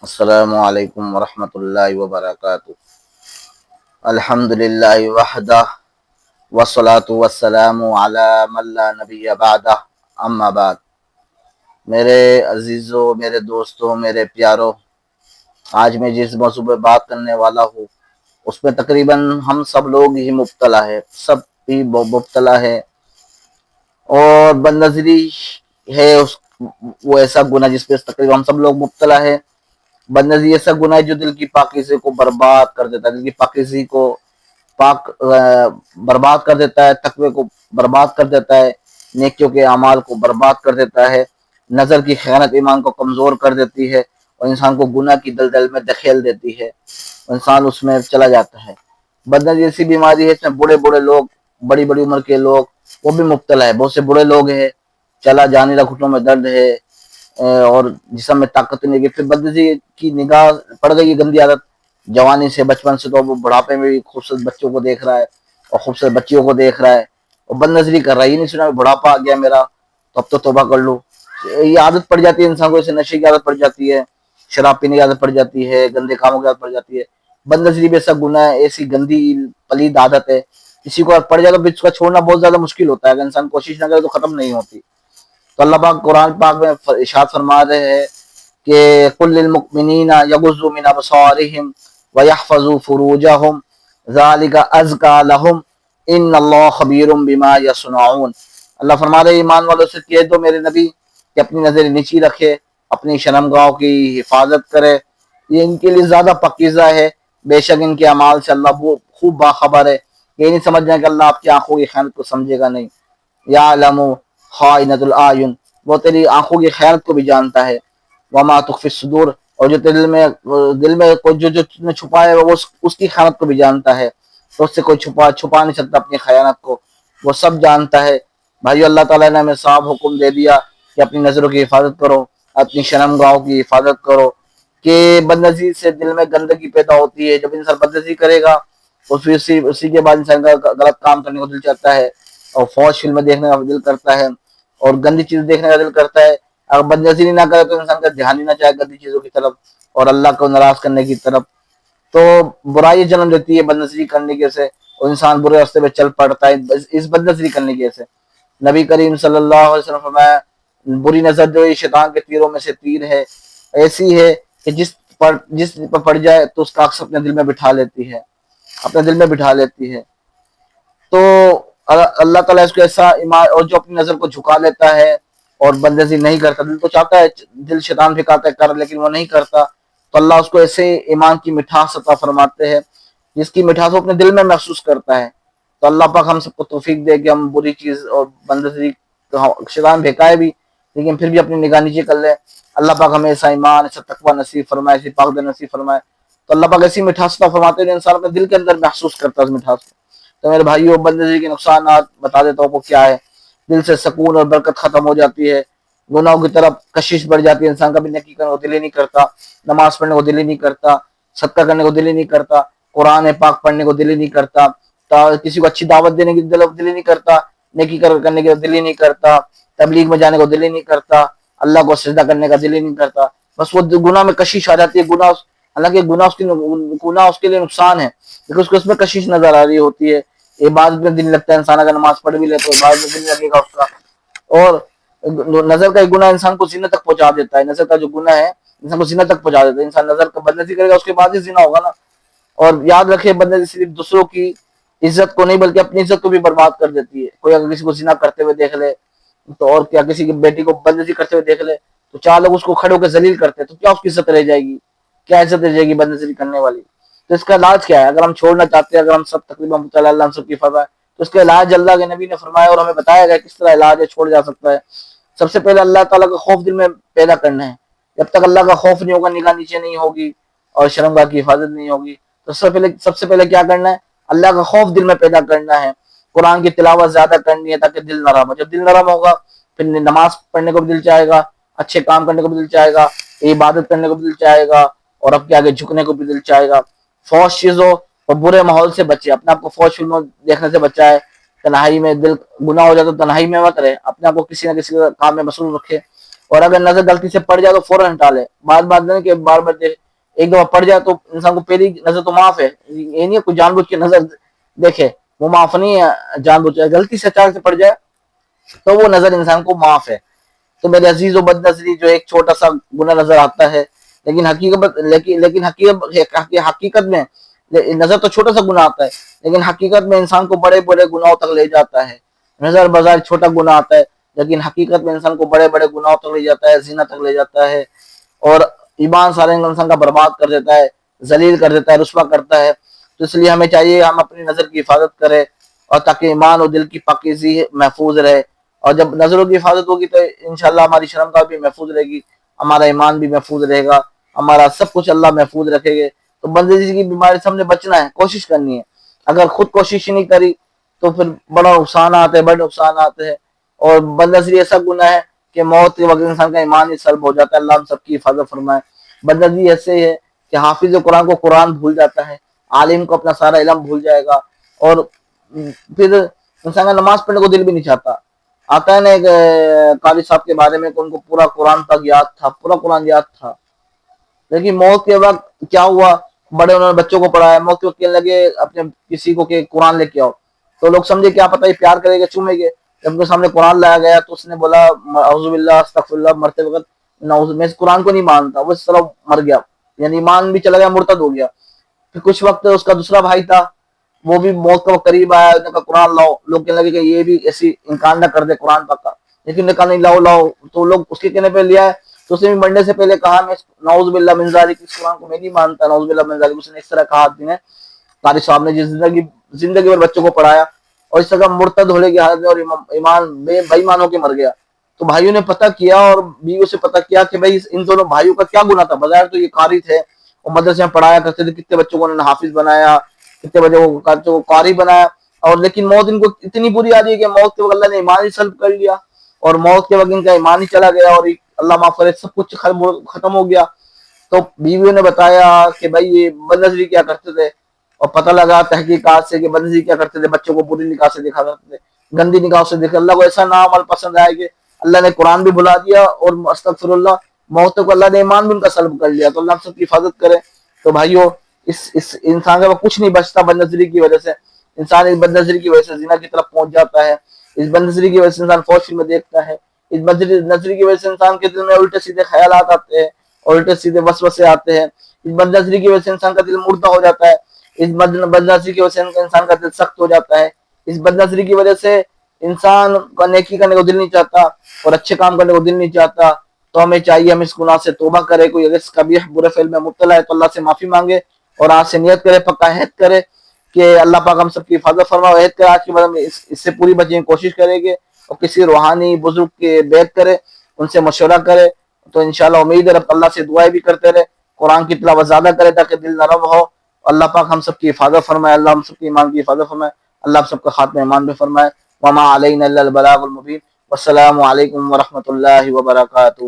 السلام علیکم ورحمۃ اللہ وبرکاتہ۔ الحمدللہ وحدہ والصلاة والسلام علی من لا نبی بعدہ، اما بعد۔ میرے عزیزوں، میرے دوستوں، میرے پیاروں، آج میں جس موضوع پہ بات کرنے والا ہوں اس میں تقریباً ہم سب لوگ ہی مبتلا ہے، سب ہی مبتلا ہے، اور بد نظری ہے وہ ایسا گناہ جس پہ تقریباً ہم سب لوگ مبتلا ہے۔ بد نظری ایسا گناہ ہے جو دل کی پاکیزگی کو برباد کر دیتا ہے، دل کی پاکیزگی کو برباد کر دیتا ہے، تقوی کو برباد کر دیتا ہے، نیکیوں کے اعمال کو برباد کر دیتا ہے۔ نظر کی خیانت ایمان کو کمزور کر دیتی ہے اور انسان کو گناہ کی دلدل میں دھکیل دیتی ہے، انسان اس میں چلا جاتا ہے۔ بد نظری ایسی بیماری ہے، اس میں بڑے بڑے لوگ، بڑی بڑی عمر کے لوگ وہ بھی مبتلا ہے، بہت سے بڑے لوگ ہیں، چلا جانے لگا، گھٹنوں میں درد ہے اور جسم میں طاقت نہیں ہے۔ پھر بد نظری کی نگاہ پڑ گئی ہے، گندی عادت، جوانی سے، بچپن سے، تو وہ بڑھاپے میں بھی خوبصورت بچوں کو دیکھ رہا ہے اور خوبصورت بچیوں کو دیکھ رہا ہے اور بد نظری کر رہا ہے۔ یہ نہیں سنا بڑھاپا آ گیا میرا تو اب تو توبہ کر لو۔ یہ عادت پڑ جاتی ہے انسان کو، اسے نشے کی عادت پڑ جاتی ہے، شراب پینے کی عادت پڑ جاتی ہے، گندے کاموں کی عادت پڑ جاتی ہے۔ بد نظری بھی ایسا گناہ ہے، ایسی گندی پلید عادت ہے، کسی کو پڑ جائے تو اس کا چھوڑنا بہت زیادہ مشکل ہوتا ہے، اگر انسان کوشش نہ کرے تو ختم نہیں ہوتی۔ تو اللہ پاک قرآن پاک میں ارشاد فرما رہے ہیں کہ قل للمؤمنین یغضوا من ابصارهم ويحفظوا فروجهم ذلك ازکیٰ لهم ان اللہ خبیر بما یصنعون۔ اللہ فرما رہے ایمان والوں سے کہہ دو میرے نبی کہ اپنی نظر نیچی رکھے، اپنی شرمگاہوں کی حفاظت کرے، یہ ان کے لیے زیادہ پاکیزہ ہے، بے شک ان کے اعمال سے اللہ خوب باخبر ہے۔ یہ نہیں سمجھنا کہ اللہ آپ کی آنکھوں کی خیانت کو سمجھے گا، نہیں، یعلم خائنۃ الاعین، وہ تیری آنکھوں کی خیانت کو بھی جانتا ہے، وما تخفی الصدور، اور جو دل میں جو چھپائے وہ اس کی خیانت کو بھی جانتا ہے، تو اس سے کوئی چھپا نہیں سکتا اپنی خیانت کو، وہ سب جانتا ہے۔ بھائیو، اللہ تعالیٰ نے ہمیں صاف حکم دے دیا کہ اپنی نظروں کی حفاظت کرو، اپنی شرمگاہوں کی حفاظت کرو، کہ بد نظری سے دل میں گندگی پیدا ہوتی ہے۔ جب انسان بد نظری کرے گا اور پھر اسی کے بعد انسان کا غلط کام کرنے کو دل چاہتا ہے اور فوش فلمیں دیکھنے کا دل کرتا ہے اور گندی چیز دیکھنے کا دل کرتا ہے۔ اگر بد نظری نہ کرے تو انسان کا دھیان ہی نہ جائے گندی چیزوں کی طرف اور اللہ کو ناراض کرنے کی طرف، تو برائی جنم دیتی ہے بد نظری کرنے کی، سے اور انسان برے راستے پہ چل پڑتا ہے اس بد نظری کرنے کی وجہ سے۔ نبی کریم صلی اللہ علیہ وسلم فرمایا بری نظر جو شیطان کے تیروں میں سے تیر ہے، ایسی ہے کہ جس پر پڑ جائے تو اس کا عکس اپنے دل میں بٹھا لیتی ہے، اپنے دل میں بٹھا لیتی ہے۔ تو اللہ تعالیٰ اس کو ایسا ایمان، اور جو اپنی نظر کو جھکا لیتا ہے اور بد نظری نہیں کرتا، دل تو چاہتا ہے، دل شیطان پھکاتا ہے کر، لیکن وہ نہیں کرتا، تو اللہ اس کو ایسے ایمان کی مٹھاس عطا فرماتے ہیں جس کی مٹھاس وہ اپنے دل میں محسوس کرتا ہے۔ تو اللہ پاک ہم سب کو توفیق دے کہ ہم بری چیز اور بد نظری، شیطان بہکائے بھی لیکن پھر بھی اپنی نگاہ نیچے کر لے۔ اللہ پاک ہمیں ایسا ایمان، ایسا تقوی نصیب فرمائے، ایسی پاک دل نصیب فرمائے۔ تو اللہ پاک ایسی مٹھاس عطا فرماتے ہیں جو انسان اپنے دل کے اندر محسوس کرتا ہے اس مٹھاس کو۔ تو میرے بھائیوں، بد نظری کے نقصانات بتا دیتا ہوں کو کیا ہے۔ دل سے سکون اور برکت ختم ہو جاتی ہے، گناہوں کی طرف کشش بڑھ جاتی ہے، انسان کا بھی نیکی کرنے کو دل ہی نہیں کرتا، نماز پڑھنے کو دل ہی نہیں کرتا، صدقہ کرنے کو دل ہی نہیں کرتا، قرآن پاک پڑھنے کو دل ہی نہیں کرتا، کسی کو اچھی دعوت دینے کی دل ہی نہیں کرتا، نیکی کرنے کے دل ہی نہیں کرتا، تبلیغ میں جانے کو دل ہی نہیں کرتا، اللہ کو سجدہ کرنے کا دل ہی نہیں کرتا، بس وہ گناہ میں کشش آ جاتی ہے۔ حالانکہ گناہ اس کے لیے نقصان ہے، لیکن اس کو اس میں کشش نظر آ رہی ہوتی ہے۔ عبادت میں دل لگتا ہے، انسان اگر نماز پڑھ بھی لے تو عبادت میں دل لگے گا اس کا۔ اور نظر کا ایک گناہ انسان کو زنا تک پہنچا دیتا ہے، نظر کا جو گناہ ہے انسان کو زنا تک پہنچا دیتا ہے۔ انسان نظر کا بد نظری کرے گا اس کے بعد ہی زنا ہوگا نا۔ اور یاد رکھے، بد نظری صرف دوسروں کی عزت کو نہیں بلکہ اپنی عزت کو بھی برباد کر دیتی ہے۔ کوئی اگر کسی کو زنا کرتے ہوئے دیکھ لے تو، اور کیا کسی کی بیٹی کو بد نظری کرتے ہوئے دیکھ لے تو چار لوگ اس کو کھڑے ہو کے ذلیل کرتے ہیں، تو کیا اس کی عزت رہ جائے گی؟ کیا عزت رہ جائے گی بد نظری کرنے والی؟ تو اس کا علاج کیا ہے؟ اگر ہم چھوڑنا چاہتے ہیں، اگر ہم سب تقریباً مطلع اللہ ہم سب کی فرمائے، تو اس کا علاج اللہ کے نبی نے فرمایا اور ہمیں بتایا گیا کس طرح علاج ہے، چھوڑ جا سکتا ہے۔ سب سے پہلے اللہ تعالیٰ کا خوف دل میں پیدا کرنا ہے۔ جب تک اللہ کا خوف نہیں ہوگا، نگاہ نیچے نہیں ہوگی اور شرمگاہ کی حفاظت نہیں ہوگی، تو سب سے پہلے کیا کرنا ہے؟ اللہ کا خوف دل میں پیدا کرنا ہے، قرآن کی تلاوت زیادہ کرنی ہے تاکہ دل نرم ہو۔ جب دل نرم ہوگا پھر نماز پڑھنے کو بھی دل چاہے گا، اچھے کام کرنے کو بھی دل چاہے گا، عبادت کرنے کو بھی دل چاہے گا اور اب کے آگے جھکنے کو بھی دل چاہے گا۔ فوش چیزوں اور برے ماحول سے بچے، اپنے آپ کو فوش فلموں دیکھنے سے بچائے، تنہائی میں دل گناہ ہو جائے تو تنہائی میں مت رہے، اپنے آپ کو کسی نہ کسی کام میں مصروف رکھے۔ اور اگر نظر غلطی سے پڑ جائے تو فوراً ہٹا لے، بار بار نہیں کہ بار بار ایک دفعہ پڑ جائے تو انسان کو پہلی نظر تو معاف ہے، یہ نہیں ہے کوئی جان بوجھ کے نظر دیکھے، وہ معاف نہیں ہے جان بوجھ کے، غلطی سے اچانک سے پڑ جائے تو وہ نظر انسان کو معاف ہے۔ تو میرے عزیز و بد نظری جو ایک چھوٹا سا گناہ نظر آتا ہے، لیکن حقیقت میں نظر تو چھوٹا سا گناہ آتا ہے، لیکن حقیقت میں انسان کو بڑے بڑے گناہوں تک لے جاتا ہے۔ نظر بظاہر چھوٹا گناہ آتا ہے، لیکن حقیقت میں انسان کو بڑے بڑے گناہوں تک لے جاتا ہے، زنا تک لے جاتا ہے، اور ایمان سارے انسان کا برباد کر دیتا ہے، ذلیل کر دیتا ہے، رسوا کرتا ہے۔ تو اس لیے ہمیں چاہیے ہم اپنی نظر کی حفاظت کریں، اور تاکہ ایمان اور دل کی پاکیزی محفوظ رہے، اور جب نظروں کی حفاظت ہوگی تو انشاءاللہ ہماری شرمگاہ بھی محفوظ رہے گی، ہمارا ایمان بھی محفوظ رہے گا، ہمارا سب کچھ اللہ محفوظ رکھے گے۔ تو بندے کی بیماری سے ہم نے بچنا ہے، کوشش کرنی ہے، اگر خود کوشش نہیں کری تو پھر بڑا نقصانات ہے، بڑے نقصانات ہیں۔ اور بدنظری ایسا گناہ ہے کہ موت کے وقت انسان کا ایمان ہی سلب ہو جاتا ہے، اللہ ہم سب کی حفاظت فرمائے۔ بدنظری ایسے ہے کہ حافظ قرآن کو قرآن بھول جاتا ہے، عالم کو اپنا سارا علم بھول جائے گا، اور پھر انسان کا نماز پڑھنے کو دل بھی نہیں چاہتا۔ آتا ہے نا ایک قاری صاحب کے بارے میں کہ ان کو پورا قرآن تک یاد تھا، پورا قرآن یاد تھا، لیکن موت کے وقت کیا ہوا، بڑے انہوں نے بچوں کو پڑھایا، موت کے وقت کہنے لگے اپنے کسی کو کہ قرآن لے کے آؤ، تو لوگ سمجھے کیا پتہ یہ پیار کرے گا، چومے گے۔ جب ان کے سامنے قرآن لایا گیا تو اس نے بولا اعوذ باللہ استغفر اللہ، مرتے وقت میں اس قرآن کو نہیں مانتا، وہ اس طرح مر گیا، یعنی ایمان بھی چلا گیا، مرتد ہو گیا۔ پھر کچھ وقت اس کا دوسرا بھائی تھا، وہ بھی موت کا قریب آیا، نے کہا قرآن لاؤ، لوگ کہنے لگے کہ یہ بھی ایسی انکار نہ کر دے قرآن پاک کا، لیکن نے کہا نہیں لاؤ لاؤ، تو لوگ اس کے کہنے پہ لیا ہے۔ تو اس نے بھی مرنے سے پہلے کہا میں نعوذ باللہ من ذالک، اس قرآن کو میں نہیں مانتا، نعوذ باللہ من ذالک، اس نے اس طرح کہا آدمی نے، قاری صاحب نے، جس زندگی بھر بچوں کو پڑھایا، اور اس طرح مرتد ہونے کی حالت میں اور ایمان بے ایمان ہو کے مر گیا۔ تو بھائیوں نے پتہ کیا اور بیویوں سے پتہ کیا کہ بھائی ان دونوں بھائیوں کا کیا گناہ تھا، بظاہر تو یہ قاری تھے، وہ مدرسے میں پڑھایا کرتے تھے، کتنے بچوں کو انہوں نے حافظ بنایا، کتنے بچوں کو قاری بنایا، اور لیکن موت ان کو اتنی بری آ رہی ہے کہ موت کے وقت اللہ نے ایمان ہی سلب کر لیا، اور موت کے وقت ان کا ایمان ہی چلا گیا، اور اللہ معاف کرے سب کچھ ختم ہو گیا۔ تو بیویوں نے بتایا کہ بھائی یہ بدنظری کیا کرتے تھے، اور پتہ لگا تحقیقات سے کہ بدنظری کیا کرتے تھے، بچوں کو بری نگاہ سے دیکھا کرتے تھے، گندی نگاہ سے دیکھا۔ اللہ کو ایسا نہ عمل پسند آیا کہ اللہ نے قرآن بھی بھلا دیا، اور استغفر اللہ موت کو اللہ نے ایمان بھی ان کا سلب کر لیا۔ تو اللہ ہم سب کی حفاظت کرے۔ تو بھائیو اس انسان کا کچھ نہیں بچتا بدنظری کی وجہ سے، انسان اس بدنظری کی وجہ سے زنا کی طرف پہنچ جاتا ہے، اس بدنظری کی وجہ سے انسان فوش فلم دیکھتا ہے، اس بدنظری کی وجہ سے انسان کے دل میں الٹے سیدھے خیالات آتے ہیں، اور الٹے سیدھے وسوسے آتے ہیں، اس بدنظری کی وجہ سے انسان کا دل مردہ ہو جاتا ہے، اس بدنظری کی وجہ سے انسان کا دل سخت ہو جاتا ہے، اس بدنظری کی وجہ سے انسان کا نیکی کرنے کو دل نہیں چاہتا، اور اچھے کام کرنے کو دل نہیں چاہتا۔ تو ہمیں چاہیے ہم اس گناہ سے توبہ کرے، کوئی اگر اس قبیح برے فعل میں مبتلا ہے تو اللہ سے معافی مانگے، اور آج سے نیت کرے، پکا عہد کرے کہ اللہ پاک ہم سب کی حفاظت فرمائے، عہد کرے آج کے بعد ہم اس سے پوری بچنے کی کوشش کریں گے، اور کسی روحانی بزرگ کے بیعت کرے، ان سے مشورہ کرے، تو انشاءاللہ امید ہے اللہ سے دعائیں بھی کرتے رہے، قرآن کی تلاوت زیادہ کرے تاکہ دل نرم ہو۔ اللہ پاک ہم سب کی حفاظت فرمائے، اللہ ہم سب کی ایمان کی حفاظت فرمائے، اللہ ہم سب کا خاتمہ ایمان بھی فرمائے۔ وما علینا الا البلاغ المبین۔ والسلام علیکم ورحمۃ اللہ وبرکاتہ۔